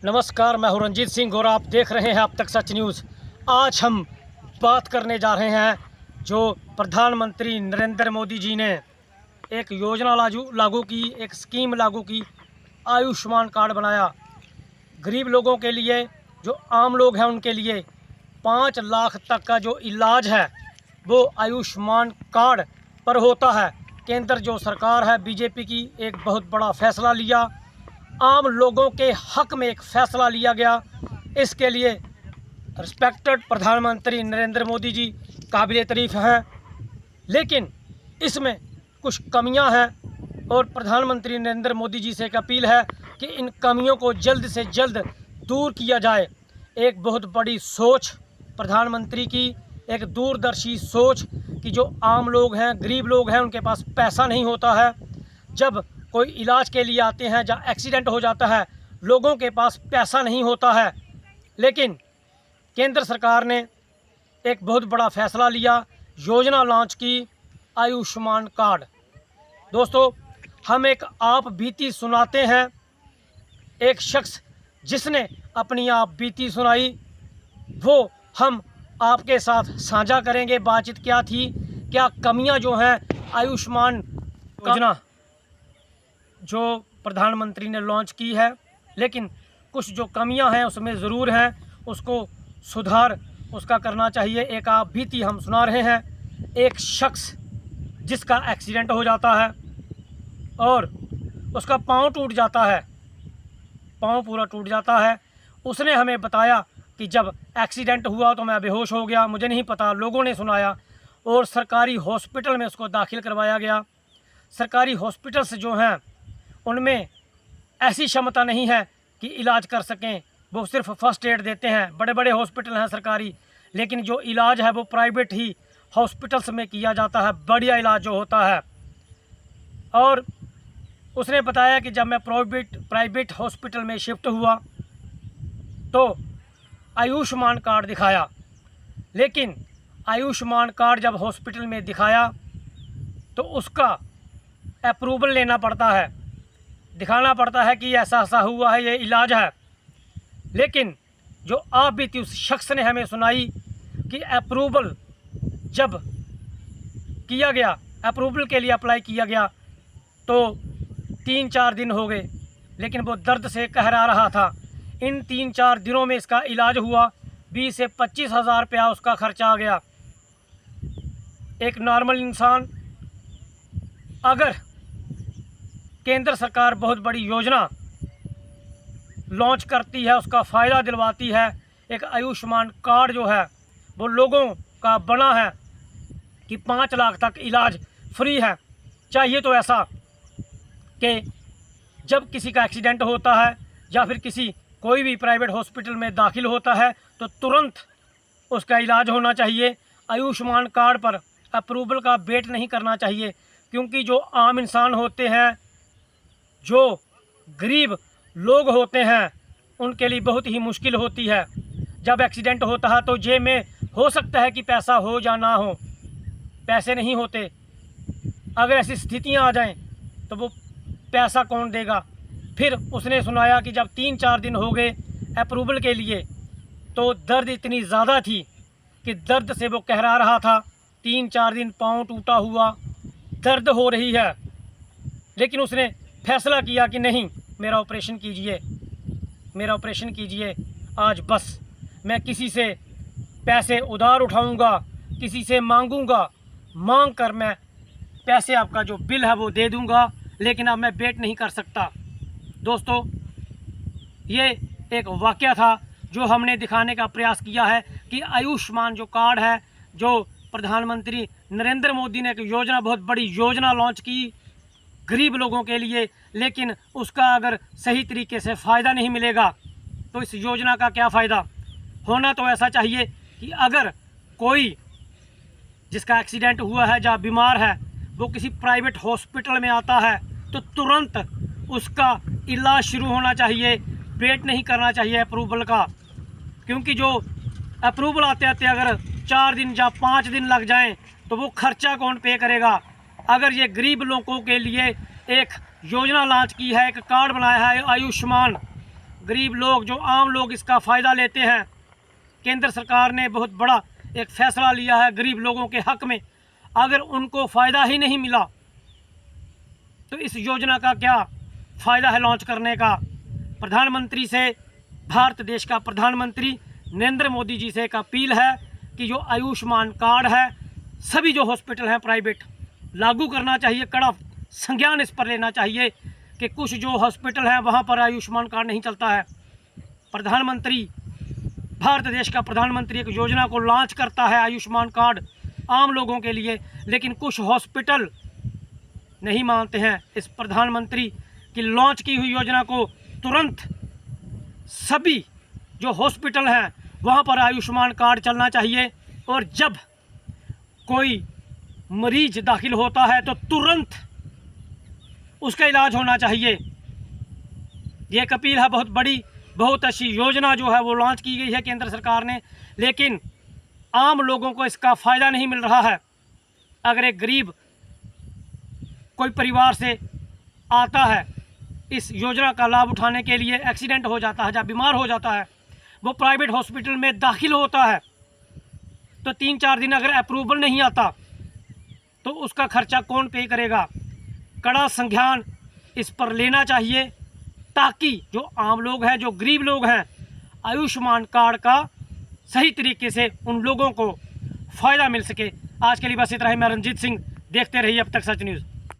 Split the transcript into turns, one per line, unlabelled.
नमस्कार, मैं हूं रंजीत सिंह और आप देख रहे हैं अब तक सच न्यूज़। आज हम बात करने जा रहे हैं जो प्रधानमंत्री नरेंद्र मोदी जी ने एक योजना लागू की, एक स्कीम लागू की, आयुष्मान कार्ड बनाया। गरीब लोगों के लिए, जो आम लोग हैं उनके लिए 5 लाख तक का जो इलाज है वो आयुष्मान कार्ड पर होता है। केंद्र जो सरकार है बीजेपी की, एक बहुत बड़ा फैसला लिया, आम लोगों के हक में एक फ़ैसला लिया गया। इसके लिए रिस्पेक्टेड प्रधानमंत्री नरेंद्र मोदी जी काबिल तारीफ़ हैं, लेकिन इसमें कुछ कमियां हैं और प्रधानमंत्री नरेंद्र मोदी जी से एक अपील है कि इन कमियों को जल्द से जल्द दूर किया जाए। एक बहुत बड़ी सोच प्रधानमंत्री की, एक दूरदर्शी सोच कि जो आम लोग हैं, गरीब लोग हैं, उनके पास पैसा नहीं होता है। जब कोई इलाज के लिए आते हैं, जहाँ एक्सीडेंट हो जाता है, लोगों के पास पैसा नहीं होता है। लेकिन केंद्र सरकार ने एक बहुत बड़ा फैसला लिया, योजना लॉन्च की, आयुष्मान कार्ड। दोस्तों, हम एक आप बीती सुनाते हैं। एक शख्स जिसने अपनी आप बीती सुनाई वो हम आपके साथ साझा करेंगे। बातचीत क्या थी, क्या कमियां जो हैं आयुष्मान योजना जो प्रधानमंत्री ने लॉन्च की है, लेकिन कुछ जो कमियां हैं उसमें ज़रूर हैं, उसको सुधार उसका करना चाहिए। एक आप बीती हम सुना रहे हैं। एक शख्स जिसका एक्सीडेंट हो जाता है और उसका पाँव टूट जाता है, पाँव पूरा टूट जाता है। उसने हमें बताया कि जब एक्सीडेंट हुआ तो मैं बेहोश हो गया, मुझे नहीं पता, लोगों ने सुनाया और सरकारी हॉस्पिटल में उसको दाखिल करवाया गया। सरकारी हॉस्पिटल्स जो हैं उनमें ऐसी क्षमता नहीं है कि इलाज कर सकें, वो सिर्फ फर्स्ट एड देते हैं। बड़े बड़े हॉस्पिटल हैं सरकारी, लेकिन जो इलाज है वो प्राइवेट ही हॉस्पिटल्स में किया जाता है, बढ़िया इलाज जो होता है। और उसने बताया कि जब मैं प्राइवेट हॉस्पिटल में शिफ्ट हुआ तो आयुष्मान कार्ड दिखाया, लेकिन आयुष्मान कार्ड जब हॉस्पिटल में दिखाया तो उसका अप्रूवल लेना पड़ता है, दिखाना पड़ता है कि ऐसा ऐसा हुआ है, ये इलाज है। लेकिन जो आप भी थी उस शख्स ने हमें सुनाई कि अप्रूवल जब किया गया, अप्रूवल के लिए अप्लाई किया गया तो 3-4 दिन हो गए, लेकिन वो दर्द से कहरा रहा था। इन 3-4 दिनों में इसका इलाज हुआ, 20 से 25 हज़ार रुपया उसका खर्चा आ गया। एक नॉर्मल इंसान, अगर केंद्र सरकार बहुत बड़ी योजना लॉन्च करती है, उसका फ़ायदा दिलवाती है, एक आयुष्मान कार्ड जो है वो लोगों का बना है कि 5 लाख तक इलाज फ्री है। चाहिए तो ऐसा कि जब किसी का एक्सीडेंट होता है या फिर कोई भी प्राइवेट हॉस्पिटल में दाखिल होता है तो तुरंत उसका इलाज होना चाहिए। आयुष्मान कार्ड पर अप्रूवल का वेट नहीं करना चाहिए, क्योंकि जो आम इंसान होते हैं, जो गरीब लोग होते हैं, उनके लिए बहुत ही मुश्किल होती है। जब एक्सीडेंट होता है तो जेब में हो सकता है कि पैसा हो या ना हो, पैसे नहीं होते। अगर ऐसी स्थितियां आ जाएं तो वो पैसा कौन देगा। फिर उसने सुनाया कि जब 3-4 दिन हो गए अप्रूवल के लिए तो दर्द इतनी ज़्यादा थी कि दर्द से वो कहरा रहा था। 3-4 दिन पाँव टूटा हुआ, दर्द हो रही है, लेकिन उसने फैसला किया कि नहीं, मेरा ऑपरेशन कीजिए, मेरा ऑपरेशन कीजिए। आज बस मैं किसी से पैसे उधार उठाऊंगा, किसी से मांगूंगा, मांग कर मैं पैसे आपका जो बिल है वो दे दूंगा, लेकिन अब मैं वेट नहीं कर सकता। दोस्तों, ये एक वाक़या था जो हमने दिखाने का प्रयास किया है कि आयुष्मान जो कार्ड है, जो प्रधानमंत्री नरेंद्र मोदी ने एक योजना, बहुत बड़ी योजना लॉन्च की गरीब लोगों के लिए, लेकिन उसका अगर सही तरीके से फ़ायदा नहीं मिलेगा तो इस योजना का क्या फ़ायदा। होना तो ऐसा चाहिए कि अगर कोई जिसका एक्सीडेंट हुआ है या बीमार है वो किसी प्राइवेट हॉस्पिटल में आता है तो तुरंत उसका इलाज शुरू होना चाहिए, वेट नहीं करना चाहिए अप्रूवल का। क्योंकि जो अप्रूवल आते आते अगर 4 दिन या 5 दिन लग जाएं तो वो खर्चा कौन पे करेगा। अगर ये गरीब लोगों के लिए एक योजना लॉन्च की है, एक कार्ड बनाया है आयुष्मान, गरीब लोग, जो आम लोग इसका फ़ायदा लेते हैं। केंद्र सरकार ने बहुत बड़ा एक फ़ैसला लिया है गरीब लोगों के हक़ में। अगर उनको फ़ायदा ही नहीं मिला तो इस योजना का क्या फ़ायदा है लॉन्च करने का। प्रधानमंत्री से, भारत देश का प्रधानमंत्री नरेंद्र मोदी जी से एक अपील है कि जो आयुष्मान कार्ड है सभी जो हॉस्पिटल हैं प्राइवेट लागू करना चाहिए। कड़ा संज्ञान इस पर लेना चाहिए कि कुछ जो हॉस्पिटल हैं वहाँ पर आयुष्मान कार्ड नहीं चलता है। प्रधानमंत्री, भारत देश का प्रधानमंत्री एक योजना को लॉन्च करता है आयुष्मान कार्ड आम लोगों के लिए, लेकिन कुछ हॉस्पिटल नहीं मानते हैं इस प्रधानमंत्री की लॉन्च की हुई योजना को। तुरंत सभी जो हॉस्पिटल हैं वहाँ पर आयुष्मान कार्ड चलना चाहिए, और जब कोई मरीज दाखिल होता है तो तुरंत उसका इलाज होना चाहिए। ये एक अपील है, बहुत बड़ी, बहुत अच्छी योजना जो है वो लॉन्च की गई है केंद्र सरकार ने, लेकिन आम लोगों को इसका फ़ायदा नहीं मिल रहा है। अगर एक गरीब कोई परिवार से आता है इस योजना का लाभ उठाने के लिए, एक्सीडेंट हो जाता है, जब बीमार हो जाता है, वो प्राइवेट हॉस्पिटल में दाखिल होता है तो 3-4 दिन अगर अप्रूवल नहीं आता तो उसका खर्चा कौन पे करेगा। कड़ा संज्ञान इस पर लेना चाहिए ताकि जो आम लोग हैं, जो गरीब लोग हैं, आयुष्मान कार्ड का सही तरीके से उन लोगों को फ़ायदा मिल सके। आज के लिए बस इतना ही। मैं रंजीत सिंह, देखते रहिए अब तक सच न्यूज़।